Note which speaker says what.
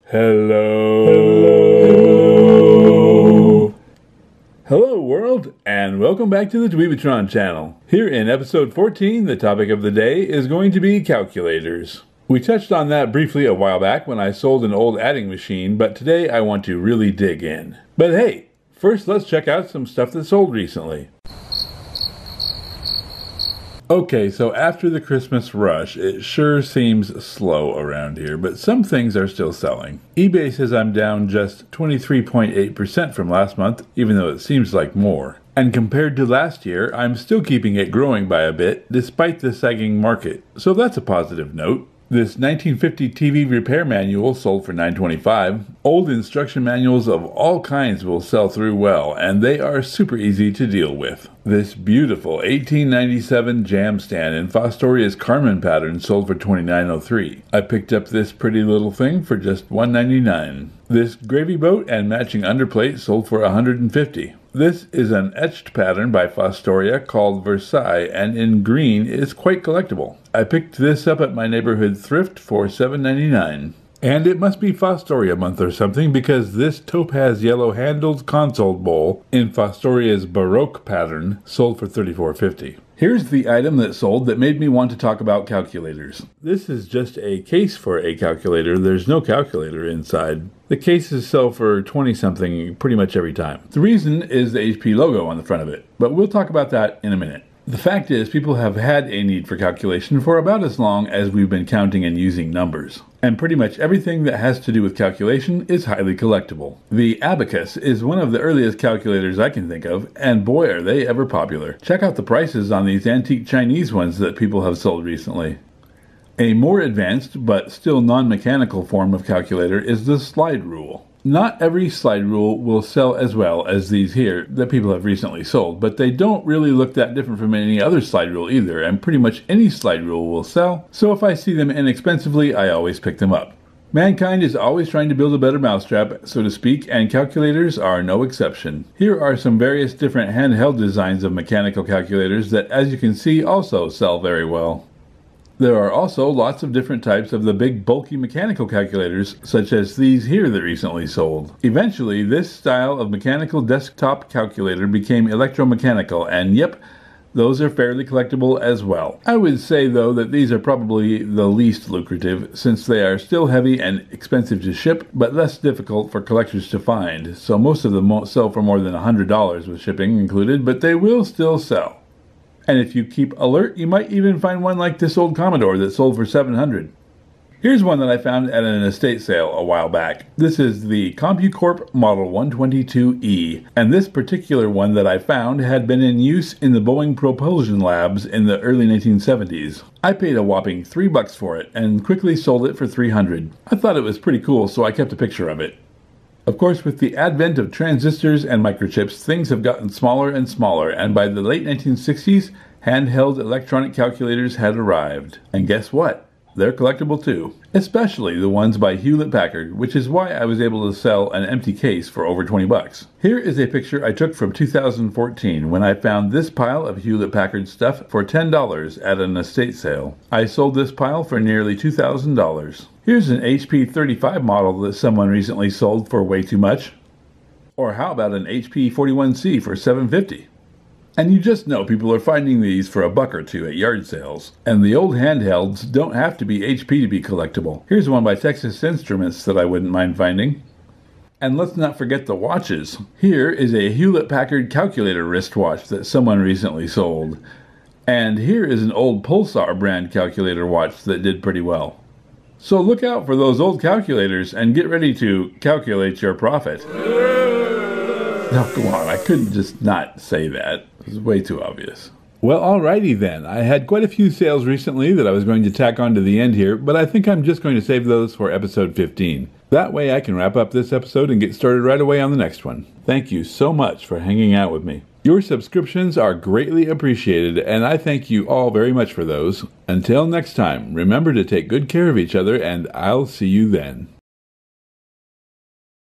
Speaker 1: Hello. Hello. Hello world, and welcome back to the Dweebatron channel. Here in episode 14, the topic of the day is going to be calculators. We touched on that briefly a while back when I sold an old adding machine, but today I want to really dig in. But hey, first let's check out some stuff that sold recently. Okay, so after the Christmas rush, it sure seems slow around here, but some things are still selling. eBay says I'm down just 23.8% from last month, even though it seems like more. And compared to last year, I'm still keeping it growing by a bit, despite the sagging market, so that's a positive note. This 1950 TV repair manual sold for $9.25. Old instruction manuals of all kinds will sell through well, and they are super easy to deal with. This beautiful 1897 jam stand in Fostoria's Carmen pattern sold for $29.03. I picked up this pretty little thing for just $1.99. This gravy boat and matching underplate sold for $150. This is an etched pattern by Fostoria called Versailles, and in green is quite collectible. I picked this up at my neighborhood thrift for $7.99. And it must be Fostoria month or something, because this topaz yellow handled console bowl in Fostoria's Baroque pattern sold for $34.50. Here's the item that sold that made me want to talk about calculators. This is just a case for a calculator. There's no calculator inside. The cases sell for 20-something pretty much every time. The reason is the HP logo on the front of it, but we'll talk about that in a minute. The fact is, people have had a need for calculation for about as long as we've been counting and using numbers. And pretty much everything that has to do with calculation is highly collectible. The abacus is one of the earliest calculators I can think of, and boy are they ever popular. Check out the prices on these antique Chinese ones that people have sold recently. A more advanced, but still non-mechanical form of calculator is the slide rule. Not every slide rule will sell as well as these here that people have recently sold, but they don't really look that different from any other slide rule either, and pretty much any slide rule will sell, so if I see them inexpensively, I always pick them up. Mankind is always trying to build a better mousetrap, so to speak, and calculators are no exception. Here are some various different handheld designs of mechanical calculators that, as you can see, also sell very well. There are also lots of different types of the big bulky mechanical calculators, such as these here that recently sold. Eventually, this style of mechanical desktop calculator became electromechanical, and yep, those are fairly collectible as well. I would say though that these are probably the least lucrative, since they are still heavy and expensive to ship, but less difficult for collectors to find, so most of them won't sell for more than $100 with shipping included, but they will still sell. And if you keep alert, you might even find one like this old Commodore that sold for $700. Here's one that I found at an estate sale a while back. This is the CompuCorp Model 122E, and this particular one that I found had been in use in the Boeing propulsion labs in the early 1970s. I paid a whopping $3 for it and quickly sold it for $300. I thought it was pretty cool, so I kept a picture of it. Of course, with the advent of transistors and microchips, things have gotten smaller and smaller, and by the late 1960s, handheld electronic calculators had arrived. And guess what? They're collectible too, especially the ones by Hewlett-Packard, which is why I was able to sell an empty case for over $20. Here is a picture I took from 2014 when I found this pile of Hewlett-Packard stuff for $10 at an estate sale. I sold this pile for nearly $2,000. Here's an HP 35 model that someone recently sold for way too much. Or how about an HP 41C for $750? And you just know people are finding these for $1 or $2 at yard sales. And the old handhelds don't have to be HP to be collectible. Here's one by Texas Instruments that I wouldn't mind finding. And let's not forget the watches. Here is a Hewlett-Packard calculator wristwatch that someone recently sold. And here is an old Pulsar brand calculator watch that did pretty well. So look out for those old calculators and get ready to calculate your profit. No, come on, I couldn't just not say that. It was way too obvious. Well, alrighty then. I had quite a few sales recently that I was going to tack on to the end here, but I think I'm just going to save those for episode 15. That way I can wrap up this episode and get started right away on the next one. Thank you so much for hanging out with me. Your subscriptions are greatly appreciated, and I thank you all very much for those. Until next time, remember to take good care of each other, and I'll see you then.